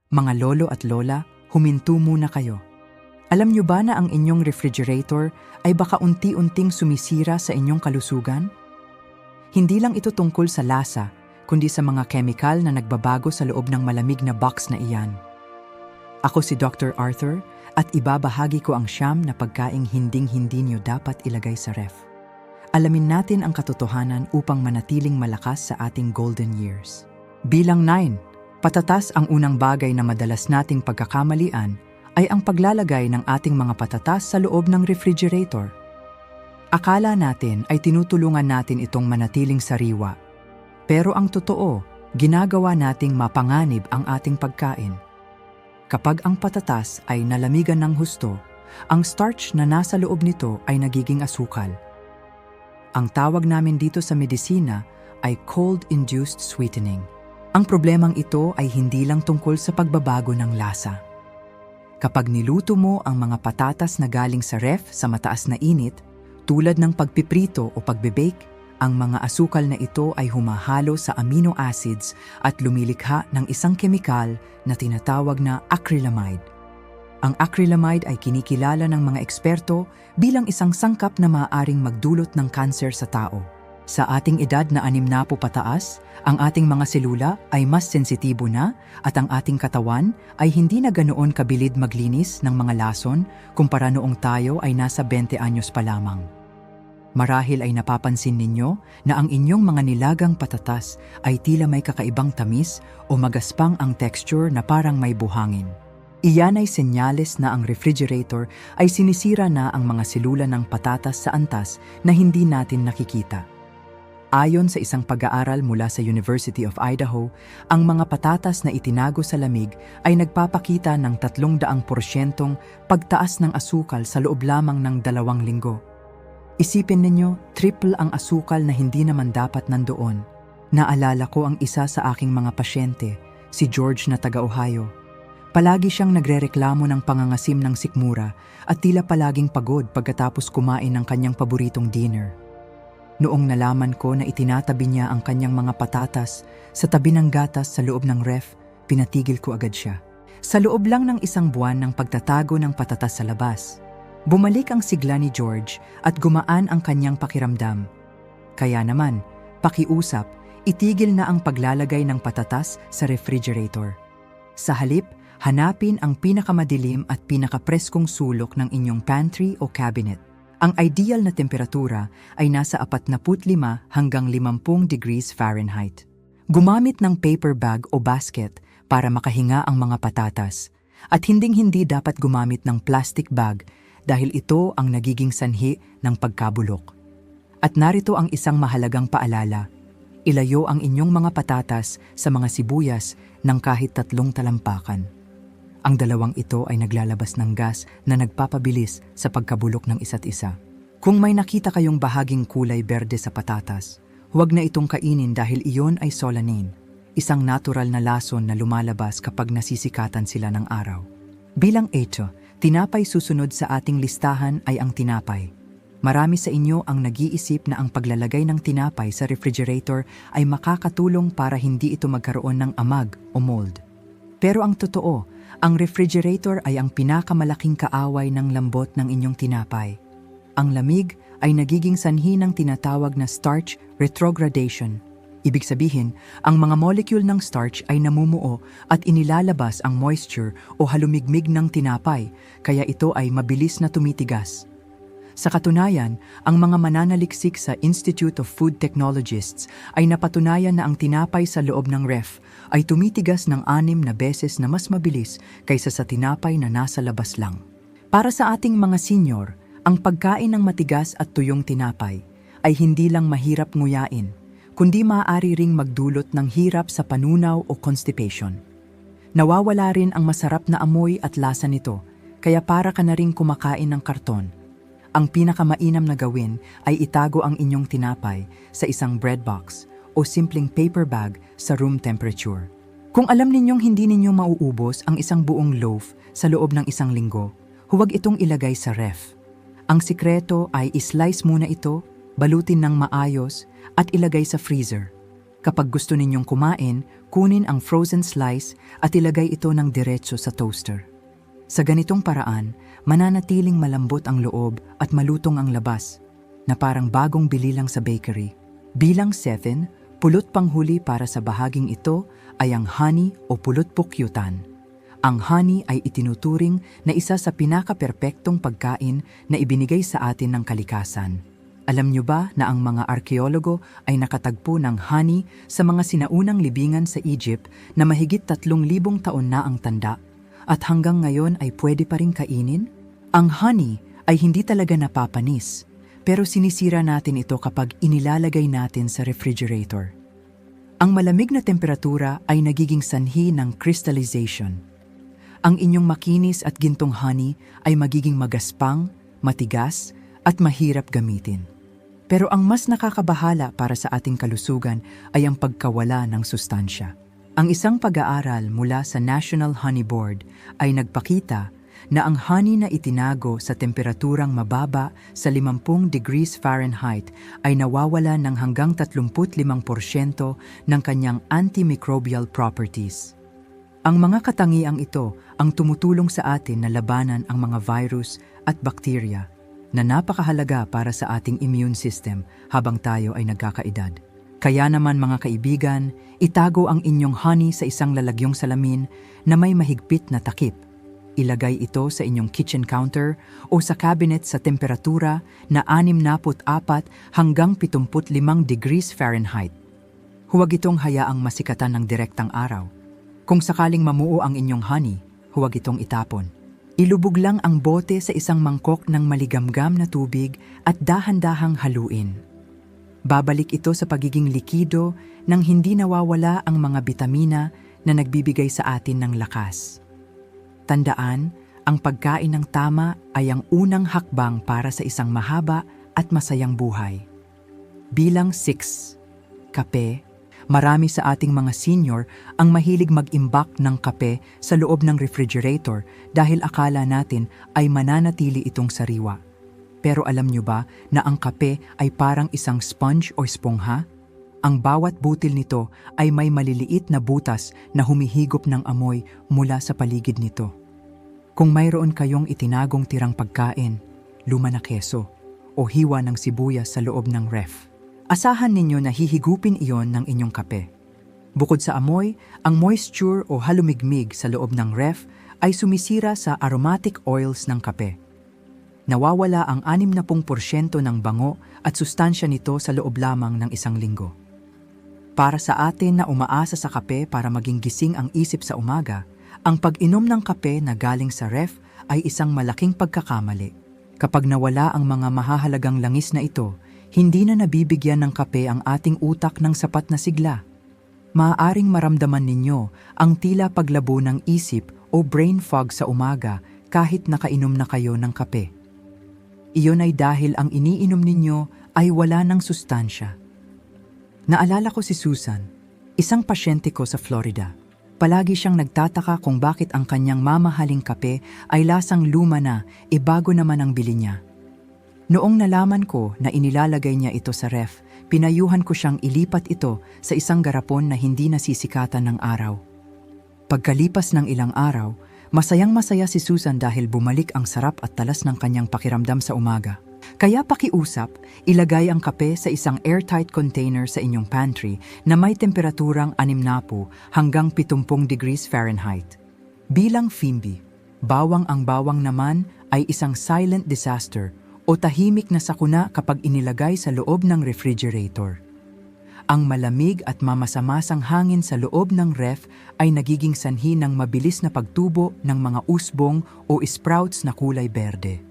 Mga lolo at lola, huminto muna kayo. Alam niyo ba na ang inyong refrigerator ay baka unti-unting sumisira sa inyong kalusugan? Hindi lang ito tungkol sa lasa, kundi sa mga chemical na nagbabago sa loob ng malamig na box na iyan. Ako si Dr. Arthur at ibabahagi ko ang siyam na pagkaing hinding-hindi niyo dapat ilagay sa ref. Alamin natin ang katotohanan upang manatiling malakas sa ating golden years. Bilang 9, patatas. Ang unang bagay na madalas nating pagkakamalian ay ang paglalagay ng ating mga patatas sa loob ng refrigerator. Akala natin ay tinutulungan natin itong manatiling sariwa. Pero ang totoo, ginagawa nating mapanganib ang ating pagkain. Kapag ang patatas ay nalamigan ng husto, ang starch na nasa loob nito ay nagiging asukal. Ang tawag namin dito sa medisina ay cold-induced sweetening. Ang problemang ito ay hindi lang tungkol sa pagbabago ng lasa. Kapag niluto mo ang mga patatas na galing sa ref sa mataas na init, tulad ng pagpiprito o pagbe-bake, ang mga asukal na ito ay humahalo sa amino acids at lumilikha ng isang kemikal na tinatawag na acrylamide. Ang acrylamide ay kinikilala ng mga eksperto bilang isang sangkap na maaaring magdulot ng kanser sa tao. Sa ating edad na 60 pataas, ang ating mga selula ay mas sensitibo na at ang ating katawan ay hindi na ganoon kabilid maglinis ng mga lason kumpara noong tayo ay nasa 20 anyos pa lamang. Marahil ay napapansin ninyo na ang inyong mga nilagang patatas ay tila may kakaibang tamis o magaspang ang texture na parang may buhangin. Iyan ay senyales na ang refrigerator ay sinisira na ang mga selula ng patatas sa antas na hindi natin nakikita. Ayon sa isang pag-aaral mula sa University of Idaho, ang mga patatas na itinago sa lamig ay nagpapakita ng 300% pagtaas ng asukal sa loob lamang ng 2 linggo. Isipin ninyo, triple ang asukal na hindi naman dapat nandoon. Naalala ko ang isa sa aking mga pasyente, si George na taga-Ohio. Palagi siyang nagrereklamo ng pangangasim ng sikmura at tila palaging pagod pagkatapos kumain ng kanyang paboritong dinner. Noong nalaman ko na itinatabi niya ang kanyang mga patatas sa tabi ng gatas sa loob ng ref, pinatigil ko agad siya. Sa loob lang ng 1 buwan ng pagtatago ng patatas sa labas, bumalik ang sigla ni George at gumaan ang kanyang pakiramdam. Kaya naman, pakiusap, itigil na ang paglalagay ng patatas sa refrigerator. Sa halip, hanapin ang pinakamadilim at pinakapreskong sulok ng inyong pantry o cabinet. Ang ideal na temperatura ay nasa 45 hanggang 50 degrees Fahrenheit. Gumamit ng paper bag o basket para makahinga ang mga patatas. At hinding-hindi dapat gumamit ng plastic bag dahil ito ang nagiging sanhi ng pagkabulok. At narito ang isang mahalagang paalala. Ilayo ang inyong mga patatas sa mga sibuyas ng kahit 3 talampakan. Ang dalawang ito ay naglalabas ng gas na nagpapabilis sa pagkabulok ng isa't isa. Kung may nakita kayong bahaging kulay berde sa patatas, huwag na itong kainin dahil iyon ay solanine, isang natural na lason na lumalabas kapag nasisikatan sila ng araw. Bilang 8, tinapay. Susunod sa ating listahan ay ang tinapay. Marami sa inyo ang nag-iisip na ang paglalagay ng tinapay sa refrigerator ay makakatulong para hindi ito magkaroon ng amag o mold. Pero ang totoo, ang refrigerator ay ang pinakamalaking kaaway ng lambot ng inyong tinapay. Ang lamig ay nagiging sanhi ng tinatawag na starch retrogradation. Ibig sabihin, ang mga molecule ng starch ay namumuo at inilalabas ang moisture o halumigmig ng tinapay, kaya ito ay mabilis na tumitigas. Sa katunayan, ang mga mananaliksik sa Institute of Food Technologists ay napatunayan na ang tinapay sa loob ng ref ay tumitigas ng 6 na beses na mas mabilis kaysa sa tinapay na nasa labas lang. Para sa ating mga senior, ang pagkain ng matigas at tuyong tinapay ay hindi lang mahirap nguyain, kundi maaari ring magdulot ng hirap sa panunaw o constipation. Nawawala rin ang masarap na amoy at lasa nito, kaya para ka na ring kumakain ng karton. Ang pinakamainam na gawin ay itago ang inyong tinapay sa isang bread box o simpleng paper bag sa room temperature. Kung alam ninyong hindi ninyo mauubos ang isang buong loaf sa loob ng 1 linggo, huwag itong ilagay sa ref. Ang sikreto ay islice muna ito, balutin ng maayos at ilagay sa freezer. Kapag gusto ninyong kumain, kunin ang frozen slice at ilagay ito ng diretso sa toaster. Sa ganitong paraan, mananatiling malambot ang loob at malutong ang labas, na parang bagong bili lang sa bakery. Bilang 7, pulot panghuli para sa bahaging ito ay ang honey o pulot pukyutan. Ang honey ay itinuturing na isa sa pinaka-perpektong pagkain na ibinigay sa atin ng kalikasan. Alam niyo ba na ang mga arkeologo ay nakatagpo ng honey sa mga sinaunang libingan sa Egypt na mahigit 3,000 taon na ang tanda at hanggang ngayon ay pwede pa rin kainin? Ang honey ay hindi talaga napapanis, pero sinisira natin ito kapag inilalagay natin sa refrigerator. Ang malamig na temperatura ay nagiging sanhi ng crystallization. Ang inyong makinis at gintong honey ay magiging magaspang, matigas, at mahirap gamitin. Pero ang mas nakakabahala para sa ating kalusugan ay ang pagkawala ng sustansya. Ang isang pag-aaral mula sa National Honey Board ay nagpakita na ang honey na itinago sa temperaturang mababa sa 50 degrees Fahrenheit ay nawawala ng hanggang 35% ng kanyang antimicrobial properties. Ang mga katangiang ito ang tumutulong sa atin na labanan ang mga virus at bakterya na napakahalaga para sa ating immune system habang tayo ay nagkakaedad. Kaya naman mga kaibigan, itago ang inyong honey sa isang lalagyong salamin na may mahigpit na takip. Ilagay ito sa inyong kitchen counter o sa cabinet sa temperatura na 64 hanggang 75 degrees Fahrenheit. Huwag itong hayaang masikatan ng direktang araw. Kung sakaling mamuo ang inyong honey, huwag itong itapon. Ilubog lang ang bote sa isang mangkok ng maligamgam na tubig at dahan-dahang haluin. Babalik ito sa pagiging likido nang hindi nawawala ang mga bitamina na nagbibigay sa atin ng lakas. Tandaan, ang pagkain ng tama ay ang unang hakbang para sa isang mahaba at masayang buhay. Bilang 6, kape. Marami sa ating mga senior ang mahilig mag-imbak ng kape sa loob ng refrigerator dahil akala natin ay mananatili itong sariwa. Pero alam niyo ba na ang kape ay parang isang sponge o espongha? Ang bawat butil nito ay may maliliit na butas na humihigop ng amoy mula sa paligid nito. Kung mayroon kayong itinagong tirang pagkain, luma na keso, o hiwa ng sibuyas sa loob ng ref, asahan ninyo na hihigupin iyon ng inyong kape. Bukod sa amoy, ang moisture o halumigmig sa loob ng ref ay sumisira sa aromatic oils ng kape. Nawawala ang 60% ng bango at sustansya nito sa loob lamang ng isang linggo. Para sa atin na umaasa sa kape para maging gising ang isip sa umaga, ang pag-inom ng kape na galing sa ref ay isang malaking pagkakamali. Kapag nawala ang mga mahahalagang langis na ito, hindi na nabibigyan ng kape ang ating utak ng sapat na sigla. Maaaring maramdaman ninyo ang tila paglabo ng isip o brain fog sa umaga kahit nakainom na kayo ng kape. Iyon ay dahil ang iniinom ninyo ay wala ng sustansya. Naalala ko si Susan, isang pasyente ko sa Florida. Palagi siyang nagtataka kung bakit ang kanyang mamahaling kape ay lasang luma na bago naman ang bili niya. Noong nalaman ko na inilalagay niya ito sa ref, pinayuhan ko siyang ilipat ito sa isang garapon na hindi nasisikatan ng araw. Pagkalipas ng ilang araw, masayang-masaya si Susan dahil bumalik ang sarap at talas ng kanyang pakiramdam sa umaga. Kaya pakiusap, ilagay ang kape sa isang airtight container sa inyong pantry na may temperaturang 60 hanggang 70 degrees Fahrenheit. Bilang Fimbi, bawang ang bawang naman ay isang silent disaster o tahimik na sakuna kapag inilagay sa loob ng refrigerator. Ang malamig at mamasamasang hangin sa loob ng ref ay nagiging sanhi ng mabilis na pagtubo ng mga usbong o sprouts na kulay berde.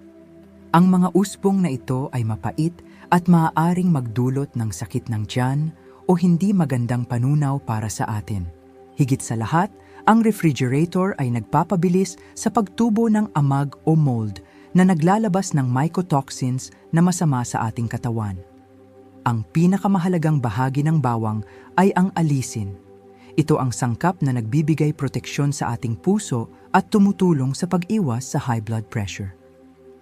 Ang mga usbong na ito ay mapait at maaaring magdulot ng sakit ng tiyan o hindi magandang panunaw para sa atin. Higit sa lahat, ang refrigerator ay nagpapabilis sa pagtubo ng amag o mold na naglalabas ng mycotoxins na masama sa ating katawan. Ang pinakamahalagang bahagi ng bawang ay ang alisin. Ito ang sangkap na nagbibigay proteksyon sa ating puso at tumutulong sa pag-iwas sa high blood pressure.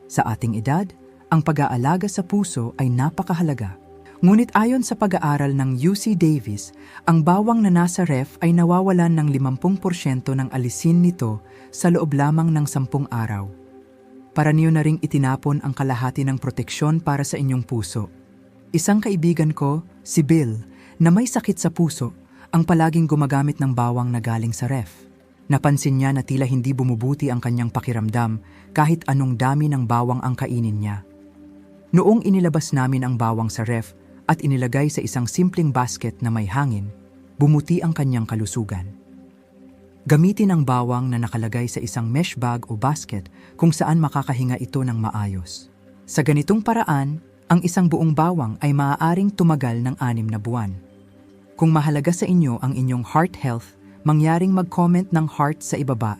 Sa ating edad, ang pag-aalaga sa puso ay napakahalaga. Ngunit ayon sa pag-aaral ng UC Davis, ang bawang na nasa ref ay nawawalan ng 50% ng alisin nito sa loob lamang ng 10 araw. Para niyo na ring itinapon ang kalahati ng proteksyon para sa inyong puso. Isang kaibigan ko, si Bill, na may sakit sa puso, ang palaging gumagamit ng bawang na galing sa ref. Napansin niya na tila hindi bumubuti ang kanyang pakiramdam kahit anong dami ng bawang ang kainin niya. Noong inilabas namin ang bawang sa ref at inilagay sa isang simpleng basket na may hangin, bumuti ang kanyang kalusugan. Gamitin ang bawang na nakalagay sa isang mesh bag o basket kung saan makakahinga ito ng maayos. Sa ganitong paraan, ang isang buong bawang ay maaaring tumagal ng 6 na buwan. Kung mahalaga sa inyo ang inyong heart health, mangyaring mag-comment ng heart sa ibaba.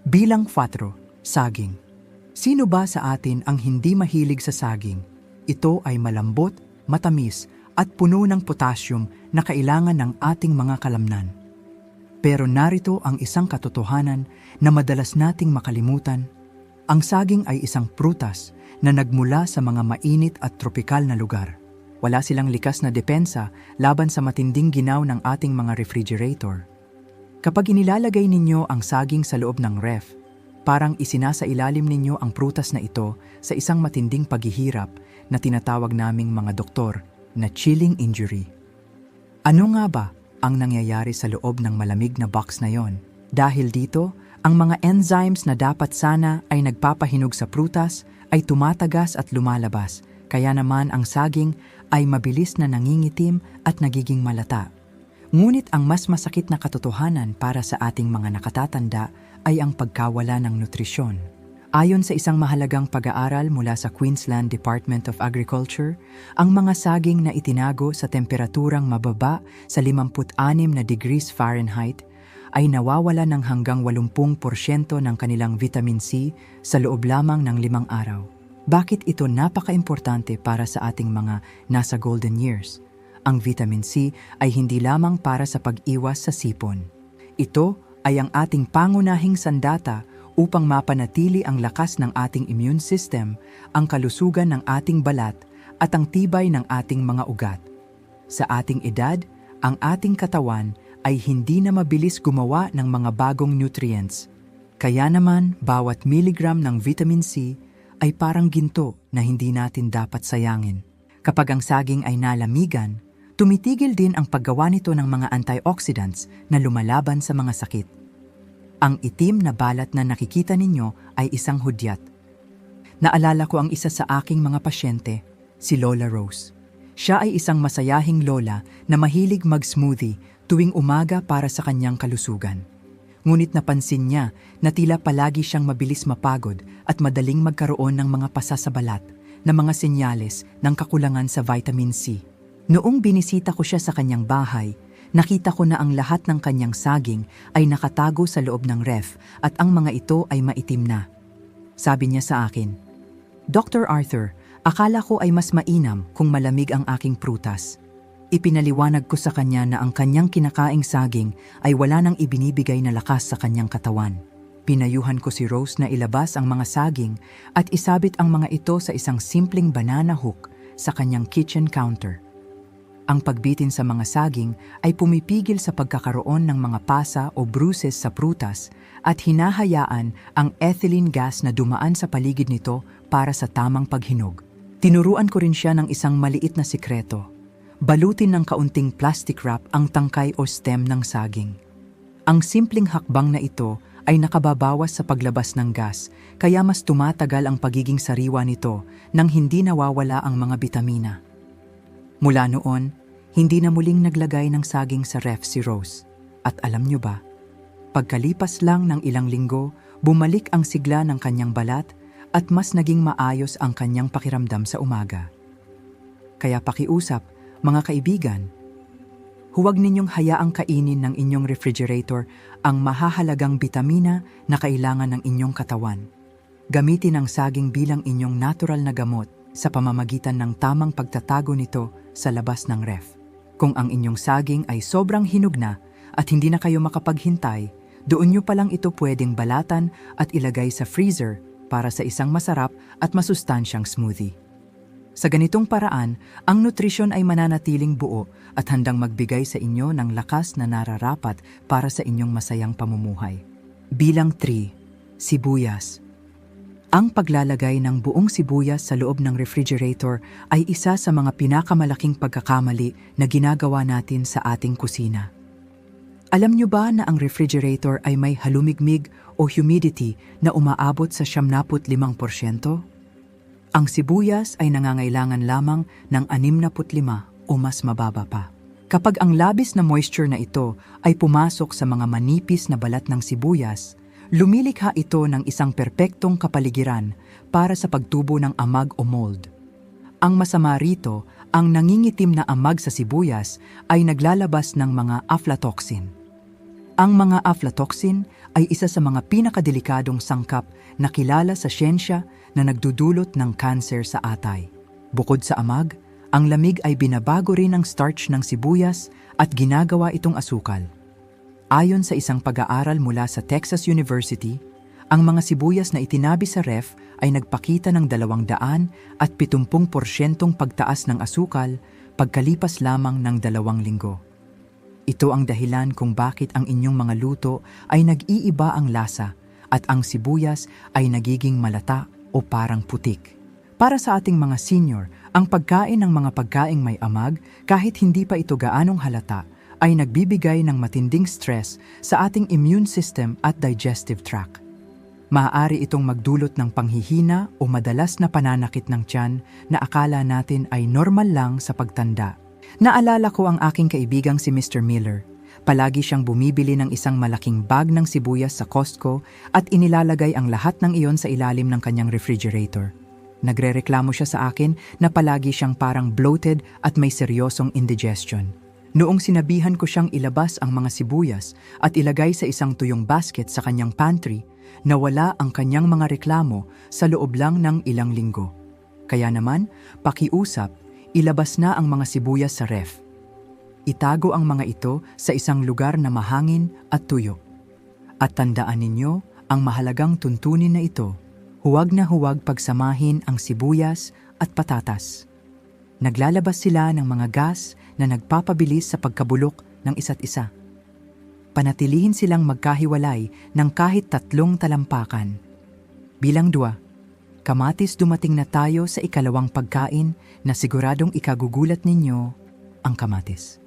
Bilang 4, saging. Sino ba sa atin ang hindi mahilig sa saging? Ito ay malambot, matamis, at puno ng potassium na kailangan ng ating mga kalamnan. Pero narito ang isang katotohanan na madalas nating makalimutan. Ang saging ay isang prutas na nagmula sa mga mainit at tropikal na lugar. Wala silang likas na depensa laban sa matinding ginaw ng ating mga refrigerator. Kapag inilalagay ninyo ang saging sa loob ng ref, parang isinasailalim ninyo ang prutas na ito sa isang matinding paghihirap na tinatawag naming mga doktor na chilling injury. Ano nga ba ang nangyayari sa loob ng malamig na box na yon? Dahil dito, ang mga enzymes na dapat sana ay nagpapahinog sa prutas ay tumatagas at lumalabas, kaya naman ang saging ay mabilis na nangingitim at nagiging malata. Ngunit ang mas masakit na katotohanan para sa ating mga nakatatanda ay ang pagkawala ng nutrisyon. Ayon sa isang mahalagang pag-aaral mula sa Queensland Department of Agriculture, ang mga saging na itinago sa temperaturang mababa sa 56 na degrees Fahrenheit ay nawawala ng hanggang 80% ng kanilang vitamin C sa loob lamang ng 5 araw. Bakit ito napaka-importante para sa ating mga nasa golden years? Ang vitamin C ay hindi lamang para sa pag-iwas sa sipon. Ito ay ang ating pangunahing sandata upang mapanatili ang lakas ng ating immune system, ang kalusugan ng ating balat, at ang tibay ng ating mga ugat. Sa ating edad, ang ating katawan ay hindi na mabilis gumawa ng mga bagong nutrients. Kaya naman, bawat miligram ng vitamin C ay parang ginto na hindi natin dapat sayangin. Kapag ang saging ay nalamigan, tumitigil din ang paggawa nito ng mga antioxidants na lumalaban sa mga sakit. Ang itim na balat na nakikita ninyo ay isang hudyat. Naalala ko ang isa sa aking mga pasyente, si Lola Rose. Siya ay isang masayahing lola na mahilig mag-smoothie tuwing umaga para sa kanyang kalusugan. Ngunit napansin niya na tila palagi siyang mabilis mapagod at madaling magkaroon ng mga pasa sa balat na mga senyales ng kakulangan sa vitamin C. Noong binisita ko siya sa kanyang bahay, nakita ko na ang lahat ng kanyang saging ay nakatago sa loob ng ref at ang mga ito ay maitim na. Sabi niya sa akin, "Dr. Arthur, akala ko ay mas mainam kung malamig ang aking prutas." Ipinaliwanag ko sa kanya na ang kanyang kinakaing saging ay wala nang ibinibigay na lakas sa kanyang katawan. Pinayuhan ko si Rose na ilabas ang mga saging at isabit ang mga ito sa isang simpleng banana hook sa kanyang kitchen counter. Ang pagbitin sa mga saging ay pumipigil sa pagkakaroon ng mga pasa o bruises sa prutas at hinahayaan ang ethylene gas na dumaan sa paligid nito para sa tamang paghinog. Tinuruan ko rin siya ng isang maliit na sikreto. Balutin ng kaunting plastic wrap ang tangkay o stem ng saging. Ang simpleng hakbang na ito ay nakababawas sa paglabas ng gas, kaya mas tumatagal ang pagiging sariwa nito nang hindi nawawala ang mga bitamina. Mula noon, hindi na muling naglagay ng saging sa ref si Rose. At alam niyo ba, pagkalipas lang ng ilang linggo, bumalik ang sigla ng kanyang balat at mas naging maayos ang kanyang pakiramdam sa umaga. Kaya pakiusap, mga kaibigan, huwag ninyong hayaang kainin ng inyong refrigerator ang mahahalagang bitamina na kailangan ng inyong katawan. Gamitin ang saging bilang inyong natural na gamot sa pamamagitan ng tamang pagtatago nito sa labas ng ref. Kung ang inyong saging ay sobrang hinog na at hindi na kayo makapaghintay, doon nyo palang ito pwedeng balatan at ilagay sa freezer para sa isang masarap at masustansyang smoothie. Sa ganitong paraan, ang nutrisyon ay mananatiling buo at handang magbigay sa inyo ng lakas na nararapat para sa inyong masayang pamumuhay. Bilang 3. Sibuyas. Ang paglalagay ng buong sibuyas sa loob ng refrigerator ay isa sa mga pinakamalaking pagkakamali na ginagawa natin sa ating kusina. Alam niyo ba na ang refrigerator ay may halumigmig o humidity na umaabot sa 75%? Ang sibuyas ay nangangailangan lamang ng 65 o mas mababa pa. Kapag ang labis na moisture na ito ay pumasok sa mga manipis na balat ng sibuyas, lumilikha ito ng isang perpektong kapaligiran para sa pagtubo ng amag o mold. Ang masama rito, ang nangingitim na amag sa sibuyas ay naglalabas ng mga aflatoxin. Ang mga aflatoxin ay isa sa mga pinakadelikadong sangkap na kilala sa siyensya na nagdudulot ng kanser sa atay. Bukod sa amag, ang lamig ay binabago rin ang starch ng sibuyas at ginagawa itong asukal. Ayon sa isang pag-aaral mula sa Texas University, ang mga sibuyas na itinabi sa ref ay nagpakita ng 270% pagtaas ng asukal pagkalipas lamang ng 2 linggo. Ito ang dahilan kung bakit ang inyong mga luto ay nag-iiba ang lasa at ang sibuyas ay nagiging malata o parang putik. Para sa ating mga senior, ang pagkain ng mga pagkaing may amag, kahit hindi pa ito gaanong halata, ay nagbibigay ng matinding stress sa ating immune system at digestive tract. Maaari itong magdulot ng panghihina o madalas na pananakit ng tiyan na akala natin ay normal lang sa pagtanda. Naalala ko ang aking kaibigang si Mr. Miller. Palagi siyang bumibili ng isang malaking bag ng sibuyas sa Costco at inilalagay ang lahat ng iyon sa ilalim ng kanyang refrigerator. Nagrereklamo siya sa akin na palagi siyang parang bloated at may seryosong indigestion. Noong sinabihan ko siyang ilabas ang mga sibuyas at ilagay sa isang tuyong basket sa kanyang pantry, nawala ang kanyang mga reklamo sa loob lang ng ilang linggo. Kaya naman, pakiusap, ilabas na ang mga sibuyas sa ref. Itago ang mga ito sa isang lugar na mahangin at tuyo. At tandaan ninyo ang mahalagang tuntunin na ito, huwag na huwag pagsamahin ang sibuyas at patatas. Naglalabas sila ng mga gas na nagpapabilis sa pagkabulok ng isa't isa. Panatilihin silang magkahiwalay ng kahit 3 talampakan. Bilang 2, kamatis, dumating na tayo sa ikalawang pagkain na siguradong ikagugulat ninyo, ang kamatis.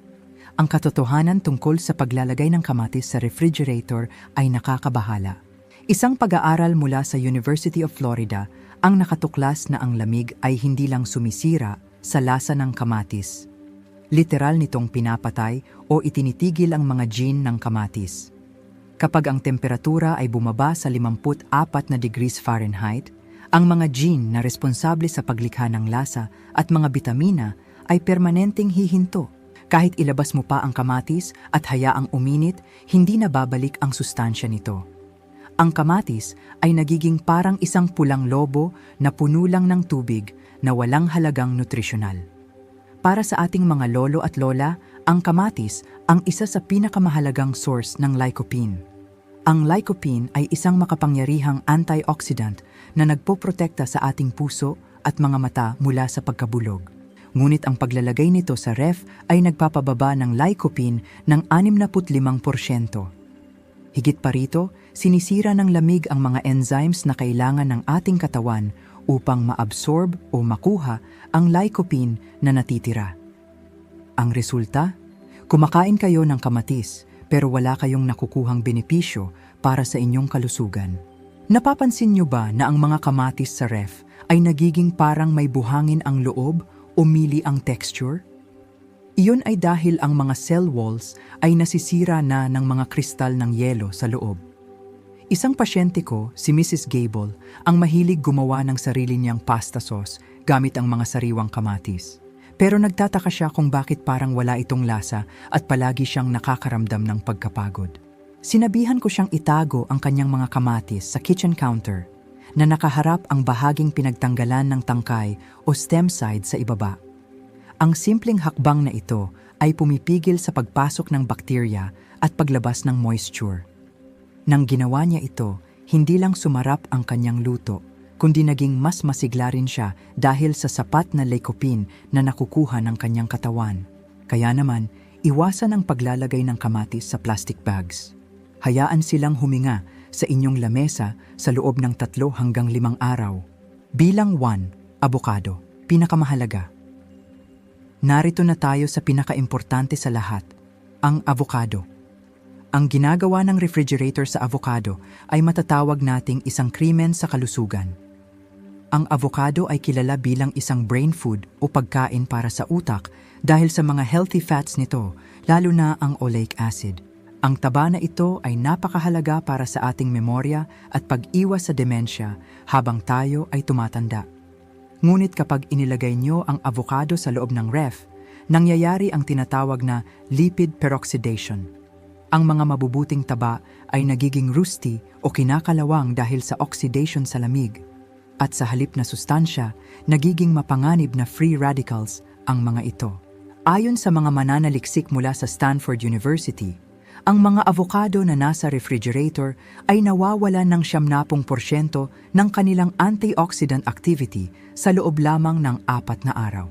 Ang katotohanan tungkol sa paglalagay ng kamatis sa refrigerator ay nakakabahala. Isang pag-aaral mula sa University of Florida ang nakatuklas na ang lamig ay hindi lang sumisira sa lasa ng kamatis. Literal nitong pinapatay o itinitigil ang mga gene ng kamatis. Kapag ang temperatura ay bumaba sa 54 na degrees Fahrenheit, ang mga gene na responsable sa paglikha ng lasa at mga bitamina ay permanenteng hihinto. Kahit ilabas mo pa ang kamatis at hayaang uminit, hindi na babalik ang sustansya nito. Ang kamatis ay nagiging parang isang pulang lobo na puno lang ng tubig na walang halagang nutrisyonal. Para sa ating mga lolo at lola, ang kamatis ang isa sa pinakamahalagang source ng lycopene. Ang lycopene ay isang makapangyarihang antioxidant na nagpoprotekta sa ating puso at mga mata mula sa pagkabulog. Ngunit ang paglalagay nito sa ref ay nagpapababa ng lycopene ng 65%. Higit pa rito, sinisira ng lamig ang mga enzymes na kailangan ng ating katawan upang maabsorb o makuha ang lycopene na natitira. Ang resulta? Kumakain kayo ng kamatis pero wala kayong nakukuhang benepisyo para sa inyong kalusugan. Napapansin niyo ba na ang mga kamatis sa ref ay nagiging parang may buhangin ang loob o mili ang texture? Iyon ay dahil ang mga cell walls ay nasisira na ng mga kristal ng yelo sa loob. Isang pasyente ko, si Mrs. Gable, ang mahilig gumawa ng sarili niyang pasta sauce gamit ang mga sariwang kamatis. Pero nagtataka siya kung bakit parang wala itong lasa at palagi siyang nakakaramdam ng pagkapagod. Sinabihan ko siyang itago ang kanyang mga kamatis sa kitchen counter na nakaharap ang bahaging pinagtanggalan ng tangkay o stem side sa ibaba. Ang simpleng hakbang na ito ay pumipigil sa pagpasok ng bakterya at paglabas ng moisture. Nang ginawa niya ito, hindi lang sumarap ang kanyang luto, kundi naging mas masigla rin siya dahil sa sapat na lycopene na nakukuha ng kanyang katawan. Kaya naman, iwasan ang paglalagay ng kamatis sa plastic bags. Hayaan silang huminga sa inyong lamesa sa loob ng 3 hanggang 5 araw. Bilang 1, avocado. Pinakamahalaga. Narito na tayo sa pinakaimportante sa lahat, ang avocado. Ang ginagawa ng refrigerator sa avocado ay matatawag nating isang krimen sa kalusugan. Ang avocado ay kilala bilang isang brain food o pagkain para sa utak dahil sa mga healthy fats nito, lalo na ang oleic acid. Ang taba na ito ay napakahalaga para sa ating memorya at pag-iwas sa demensya habang tayo ay tumatanda. Ngunit kapag inilagay nyo ang avocado sa loob ng ref, nangyayari ang tinatawag na lipid peroxidation. Ang mga mabubuting taba ay nagiging rusty o kinakalawang dahil sa oxidation sa lamig. At sa halip na sustansya, nagiging mapanganib na free radicals ang mga ito. Ayon sa mga mananaliksik mula sa Stanford University, ang mga avocado na nasa refrigerator ay nawawalan ng 70% ng kanilang antioxidant activity sa loob lamang ng 4 na araw.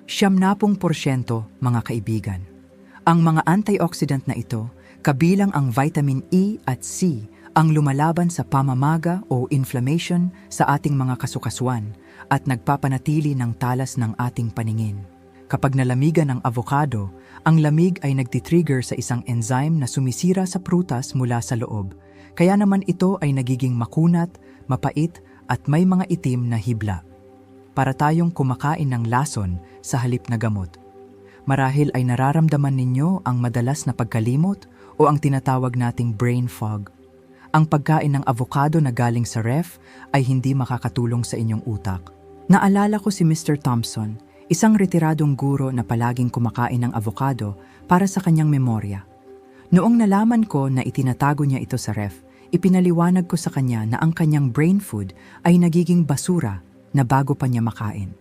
70% mga kaibigan. Ang mga antioxidant na ito, kabilang ang vitamin E at C, ang lumalaban sa pamamaga o inflammation sa ating mga kasukasuan at nagpapanatili ng talas ng ating paningin. Kapag nalamigan ng avocado, ang lamig ay nagtitrigger sa isang enzyme na sumisira sa prutas mula sa loob. Kaya naman ito ay nagiging makunat, mapait at may mga itim na hibla. Para tayong kumakain ng lason sa halip na gamot. Marahil ay nararamdaman ninyo ang madalas na pagkalimot o ang tinatawag nating brain fog. Ang pagkain ng avocado na galing sa ref ay hindi makakatulong sa inyong utak. Naalala ko si Mr. Thompson, isang retiradong guro na palaging kumakain ng avocado para sa kanyang memorya. Noong nalaman ko na itinatago niya ito sa ref, ipinaliwanag ko sa kanya na ang kanyang brain food ay nagiging basura na bago pa niya makain.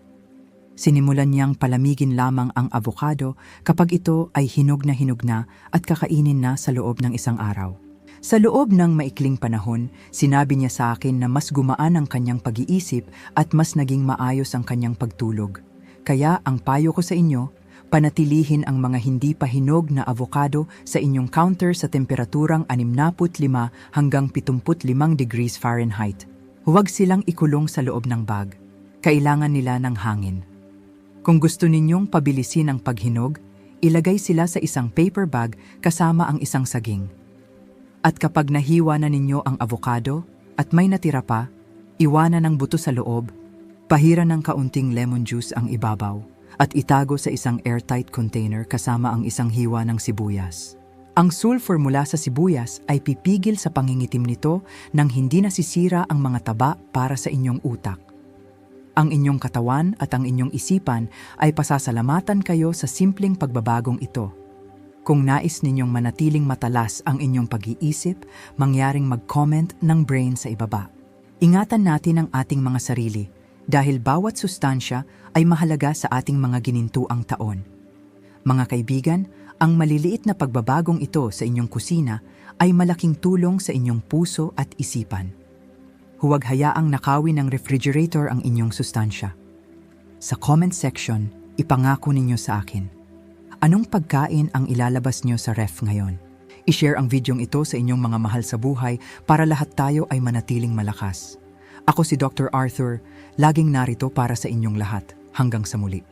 Sinimulan niyang palamigin lamang ang avocado kapag ito ay hinog na at kakainin na sa loob ng 1 araw. Sa loob ng maikling panahon, sinabi niya sa akin na mas gumaan ang kanyang pag-iisip at mas naging maayos ang kanyang pagtulog. Kaya ang payo ko sa inyo, panatilihin ang mga hindi pa hinog na avocado sa inyong counter sa temperaturang 65 hanggang 75 degrees Fahrenheit. Huwag silang ikulong sa loob ng bag. Kailangan nila ng hangin. Kung gusto ninyong pabilisin ang paghinog, ilagay sila sa isang paper bag kasama ang isang saging. At kapag nahiwa na ninyo ang avocado at may natira pa, iwanan ang buto sa loob, pahiran ng kaunting lemon juice ang ibabaw at itago sa isang airtight container kasama ang isang hiwa ng sibuyas. Ang sulfur mula sa sibuyas ay pipigil sa pangingitim nito nang hindi nasisira ang mga taba para sa inyong utak. Ang inyong katawan at ang inyong isipan ay pasasalamatan kayo sa simpleng pagbabagong ito. Kung nais ninyong manatiling matalas ang inyong pag-iisip, mangyaring mag-comment ng brain sa ibaba. Ingatan natin ang ating mga sarili dahil bawat sustansya ay mahalaga sa ating mga ginintuang taon. Mga kaibigan, ang maliliit na pagbabagong ito sa inyong kusina ay malaking tulong sa inyong puso at isipan. Huwag hayaang nakawin ng refrigerator ang inyong sustansya. Sa comment section, ipangako ninyo sa akin. Anong pagkain ang ilalabas nyo sa ref ngayon? I-share ang videong ito sa inyong mga mahal sa buhay para lahat tayo ay manatiling malakas. Ako si Dr. Arthur, laging narito para sa inyong lahat. Hanggang sa muli.